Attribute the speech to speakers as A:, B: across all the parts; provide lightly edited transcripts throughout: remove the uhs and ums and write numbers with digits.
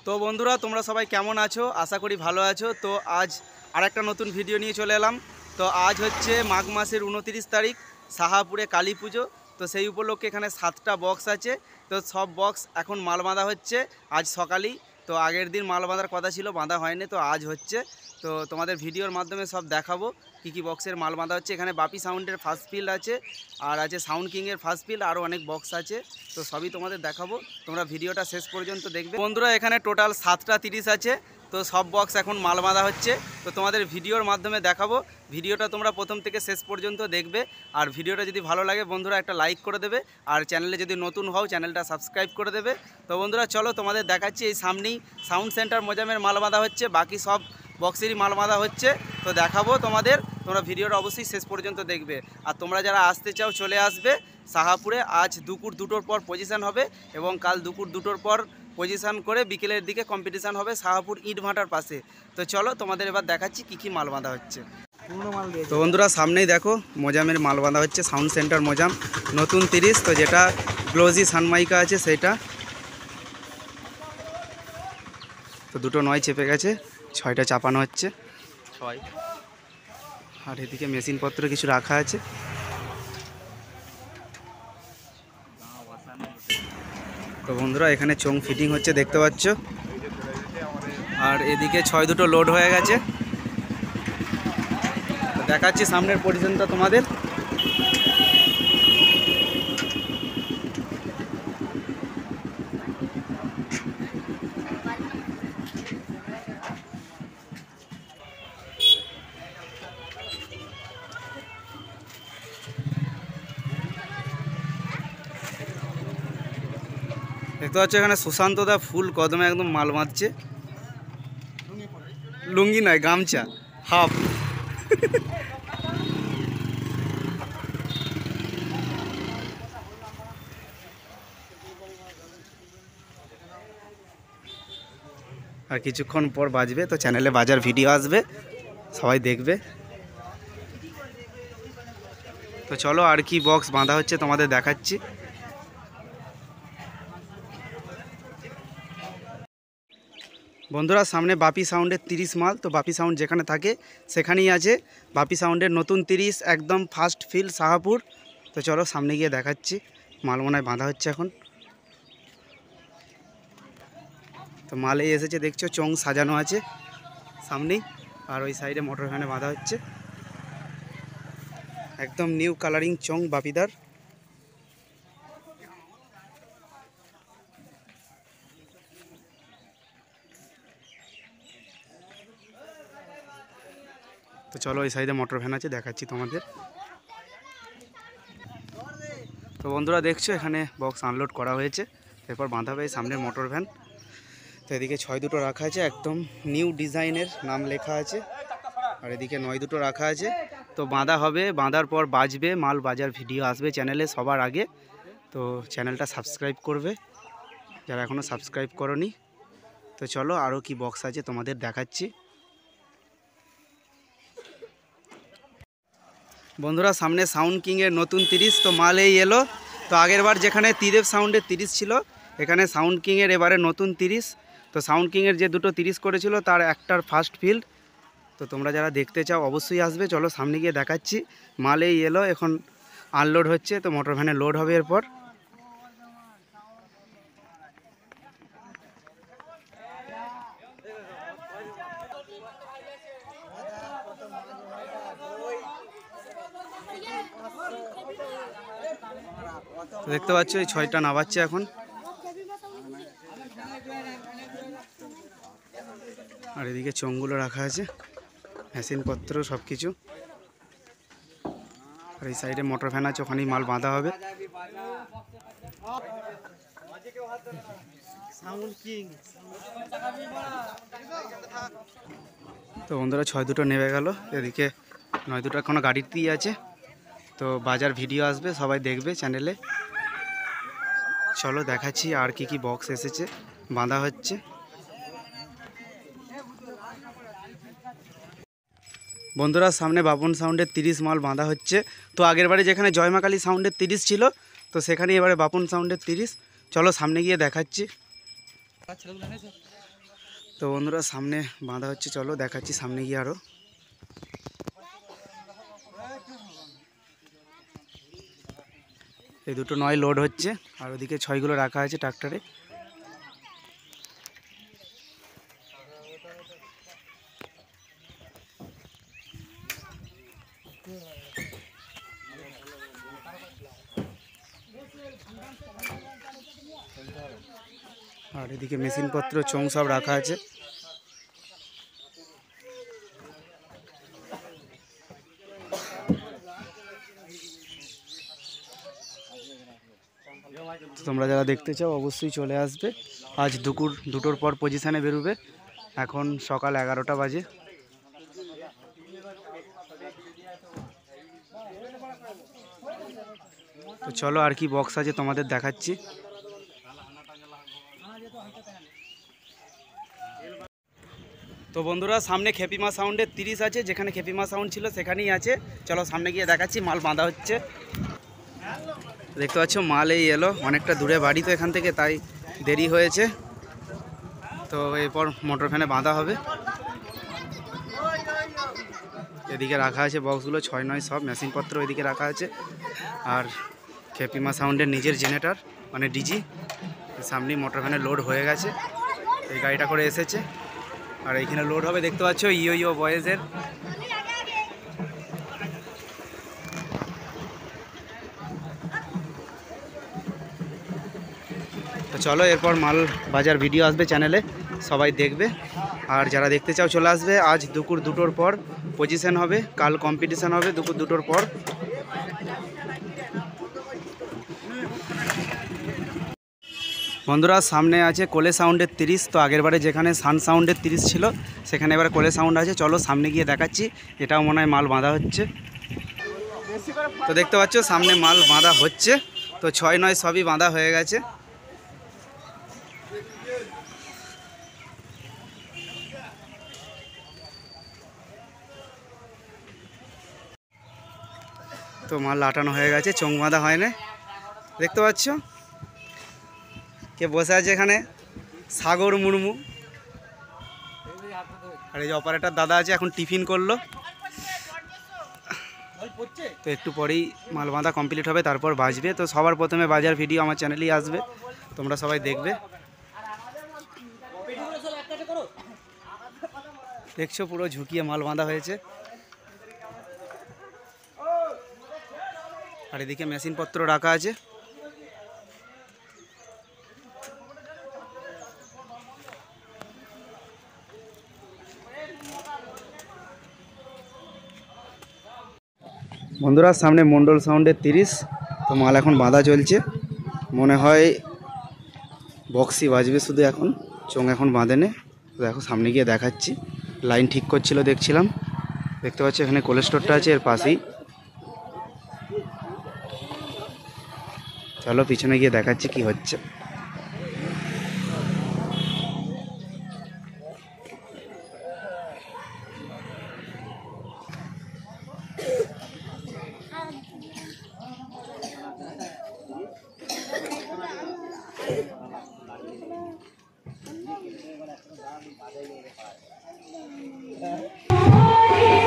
A: তো বন্ধুরা তোমরা সবাই কেমন আছো? আশা করি ভালো আছো। তো আজ আরেকটা নতুন ভিডিও নিয়ে চলে এলাম। তো আজ হচ্ছে মাঘ মাসের 29 তারিখ, সাহাপুরে কালী পুজো। তো সেই উপলক্ষে এখানে 7টা বক্স আছে। তো সব বক্স এখন মাল বাঁধা হচ্ছে আজ সকালেই। তো আগের দিন মাল বাঁধার কথা ছিল, বাঁধা হয়নি, তো আজ হচ্ছে। তো তোমাদের ভিডিওর মাধ্যমে সব দেখাবো কী বক্সের মাল বাঁধা হচ্ছে। এখানে বাপি সাউন্ডের ফার্স্ট ফিল্ড আছে, আর আছে সাউন্ড কিংয়ের ফার্স্ট ফিল্ড, আরও অনেক বক্স আছে। তো সবই তোমাদের দেখাবো, তোমরা ভিডিওটা শেষ পর্যন্ত দেখবে। বন্ধুরা এখানে টোটাল 7টা 30 আছে। তো সব বক্স এখন মাল বাঁধা হচ্ছে। তো তোমাদের ভিডিওর মাধ্যমে দেখাবো। ভিডিওটা তোমরা প্রথম থেকে শেষ পর্যন্ত দেখবে। আর ভিডিওটা যদি ভালো লাগে বন্ধুরা একটা লাইক করে দেবে, আর চ্যানেলে যদি নতুন হও চ্যানেলটা সাবস্ক্রাইব করে দেবে। তো বন্ধুরা চলো তোমাদের দেখাচ্ছি, এই সামনেই সাউন্ড সেন্টার মোজামের মাল বাঁধা হচ্ছে, বাকি সব বক্সেরই মাল বাঁধা হচ্ছে। তো দেখাবো তোমাদের, তোমরা ভিডিওটা অবশ্যই শেষ পর্যন্ত দেখবে। আর তোমরা যারা আসতে চাও চলে আসবে সাহাপুরে। আজ দুপুর 2টোর পর পজিশান হবে, এবং কাল দুপুর 2টোর পর পজিশান করে বিকেলের দিকে কম্পিটিশান হবে সাহাপুর ইট ভাটার পাশে। তো চলো তোমাদের এবার দেখাচ্ছি কী মাল বাঁধা হচ্ছে। তো বন্ধুরা সামনেই দেখো মোজামের মাল বাঁধা হচ্ছে, সাউন্ড সেন্টার মোজাম নতুন 30। তো যেটা গ্লোজি সানমাইকা আছে সেটা। তো 2টো 9 চেপে গেছে, 6টা চাপানো হচ্ছে 6। আর এদিকে মেশিনপত্র কিছু রাখা আছে। তো বন্ধুরা এখানে চোং ফিটিং হচ্ছে দেখতে পাচ্ছ। আর এদিকে 6 দুটো লোড হয়ে গেছে। দেখাচ্ছি সামনের পজিশনটা তোমাদের। দেখতে পাচ্ছ এখানে সুশান্ত দা ফুল কদমে একদম মাল বাঁধছে। লুঙ্গি নয়, গামছা হাফ। আর কিছুক্ষণ পর বাজবে, তো চ্যানেলে বাজার ভিডিও আসবে, সবাই দেখবে। তো চলো আর কি বক্স বাঁধা হচ্ছে তোমাদের দেখাচ্ছি। বন্ধুরা সামনে বাপি সাউন্ডের 30 মাল। তো বাপি সাউন্ড যেখানে থাকে সেখানেই আছে বাপি সাউন্ডের নতুন 30, একদম ফার্স্ট ফিল সাহাপুর। তো চলো সামনে গিয়ে দেখাচ্ছি। মাল মনে হয় বাঁধা হচ্ছে এখন। তো মাল এই এসেছে দেখছো, চোং সাজানো আছে সামনেই। আর ওই সাইডে মোটর ভ্যানে বাঁধা হচ্ছে, একদম নিউ কালারিং চোং বাপিদার। তো চলো ওই সাইডে মোটর ভ্যান আছে, দেখাচ্ছি তোমাদের। তো বন্ধুরা দেখছো এখানে বক্স আনলোড করা হয়েছে, এরপর বাঁধা হবে সামনের মোটর ভ্যান। তো এদিকে 6 দুটো রাখা আছে, একদম নিউ ডিজাইনের নাম লেখা আছে। আর এদিকে 9 দুটো রাখা আছে। তো বাঁধা হবে, বাঁধার পর বাজবে, মাল বাজার ভিডিও আসবে চ্যানেলে সবার আগে। তো চ্যানেলটা সাবস্ক্রাইব করবে যারা এখনও সাবস্ক্রাইব করনি। তো চলো আরও কি বক্স আছে তোমাদের দেখাচ্ছি। বন্ধুরা সামনে সাউন্ড কিংয়ের নতুন 30। তো মাল এই এলো। তো আগের বার যেখানে ত্রিদেব সাউন্ডের 30 ছিল, এখানে সাউন্ড কিংয়ের এবারে নতুন 30। তো সাউন্ড কিংয়ের যে দুটো 30 করেছিল তার একটার ফার্স্ট ফিল্ড। তো তোমরা যারা দেখতে চাও অবশ্যই আসবে। চলো সামনে গিয়ে দেখাচ্ছি। মাল এই এলো, এখন আনলোড হচ্ছে। তো মোটর ভ্যানে লোড হবে এরপর। দেখতে পাচ্ছ এই 6টা নামাচ্ছে এখন। আর এদিকে চোঙগুলো রাখা আছে, মেশিনপত্র সব কিছু। আর এই সাইডে মোটর ভ্যান আছে, ওখানেই মাল বাঁধা হবে। তো বন্ধুরা 6 দুটো নেমে গেল, এদিকে 9 দুটো এখনো গাড়িতেই আছে। তো বাজার ভিডিও আসবে, সবাই দেখবে চ্যানেলে। চলো দেখাচ্ছি আর কি বক্স এসেছে, বাঁধা হচ্ছে। বন্ধুরা সামনে বাপন সাউন্ডের 30 মাল বাঁধা হচ্ছে। তো আগের বারে যেখানে জয়মাকালী সাউন্ডের 30 ছিল, তো সেখানে এবারে বাপন সাউন্ডের 30। চলো সামনে গিয়ে দেখাচ্ছি। তো বন্ধুরা সামনে বাঁধা হচ্ছে, চলো দেখাচ্ছি সামনে গিয়ে আরও। এই দুটো 9 লোড হচ্ছে, আর ওদিকে 6গুলো রাখা আছে ট্রাক্টরে। আর এদিকে মেশিনপত্র চোং সব রাখা আছে। তোমরা যারা দেখতে চাও অবশ্যই চলে আসবে। আজ দুপুর 2টোর পর পজিশানে বেরোবে। এখন সকাল 11টা বাজে। তো চলো আর কি বক্স আছে তোমাদের দেখাচ্ছি। তো বন্ধুরা সামনে খেপিমা সাউন্ডের 30 আছে, যেখানে খেপিমা সাউন্ড ছিল সেখানেই আছে। চলো সামনে গিয়ে দেখাচ্ছি। মাল বাঁধা হচ্ছে, দেখতে পাচ্ছ মাল এই এলো। অনেকটা দূরে বাড়ি তো এখান থেকে, তাই দেরি হয়েছে। তো এরপর মোটর ভ্যানে বাঁধা হবে। এদিকে রাখা আছে বক্সগুলো 6-9 সব মেশিনপত্র এদিকে রাখা আছে। আর খেপিমা সাউন্ডের নিজের জেনারেটর মানে ডিজি সামনেই মোটর ভ্যানে লোড হয়ে গেছে। এই গাড়িটা করে এসেছে, আর এইখানে লোড হবে দেখতে পাচ্ছ ইয়ো বয়েজের। তো চলো এরপর মাল বাজার ভিডিও আসবে চ্যানেলে, সবাই দেখবে। আর যারা দেখতে চাও চলে আসবে। আজ দুপুর 2টোর পর পজিশন হবে, কাল কম্পিটিশান হবে দুপুর 2টোর পর। বন্ধুরা সামনে আছে কোলে সাউন্ডের 30। তো আগেরবারে যেখানে সান সাউন্ডের 30 ছিল সেখানে এবার কোলে সাউন্ড আছে। চলো সামনে গিয়ে দেখাচ্ছি। এটাও মনে হয় মাল বাঁধা হচ্ছে। তো দেখতে পাচ্ছ সামনে মাল বাঁধা হচ্ছে। তো 6-9 সবই বাঁধা হয়ে গেছে। তো মাল লাটানো হয়ে গেছে, চোং বাঁধা হয় না। দেখতে পাচ্ছ কে বসে আছে এখানে, সাগর মুর্মু। আর এই যে অপারেটর দাদা আছে, এখন টিফিন করলো। তো একটু পরেই মাল বাঁধা কমপ্লিট হবে, তারপর বাজবে। তো সবার প্রথমে বাজার ভিডিও আমার চ্যানেলেই আসবে, তোমরা সবাই দেখবে। দেখছো পুরো ঝুঁকিয়ে মাল বাঁধা হয়েছে। আর এদিকে মেশিনপত্র রাখা আছে। বন্ধুরা সামনে মন্ডল সাউন্ডের 30। তো মাল এখন বাঁধা চলছে, মনে হয় বক্সই বাজবে শুধু, এখন চোং এখন বাঁধেনে। তো দেখো সামনে গিয়ে দেখাচ্ছি। লাইন ঠিক করছিল দেখছিলাম। দেখতে পাচ্ছি এখানে কোল্ড স্টোরটা আছে এর পাশেই। চলো পিছনে গিয়ে দেখাচ্ছি কি হচ্ছে।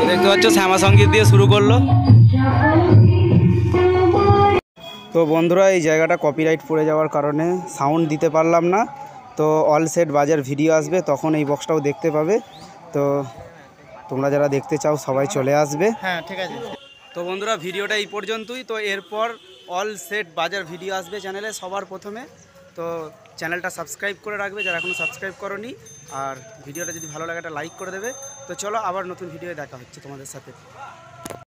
A: দেখতে পাচ্ছ শ্যামা সঙ্গীত দিয়ে শুরু করলো। তো বন্ধুরা এই জায়গাটা কপিরাইট পড়ে যাওয়ার কারণে সাউন্ড দিতে পারলাম না। তো অল সেট বাজার ভিডিও আসবে, তখন এই বক্সটাও দেখতে পাবে। তো তোমরা যারা দেখতে চাও সবাই চলে আসবে। হ্যাঁ ঠিক আছে। তো বন্ধুরা ভিডিওটা এই পর্যন্তই। তো এরপর অল সেট বাজার ভিডিও আসবে চ্যানেলে সবার প্রথমে। তো চ্যানেলটা সাবস্ক্রাইব করে রাখবে যারা এখনও সাবস্ক্রাইব করোনি। আর ভিডিওটা যদি ভালো লাগে একটা লাইক করে দেবে। তো চলো আবার নতুন ভিডিও দেখা হচ্ছে তোমাদের সাথে।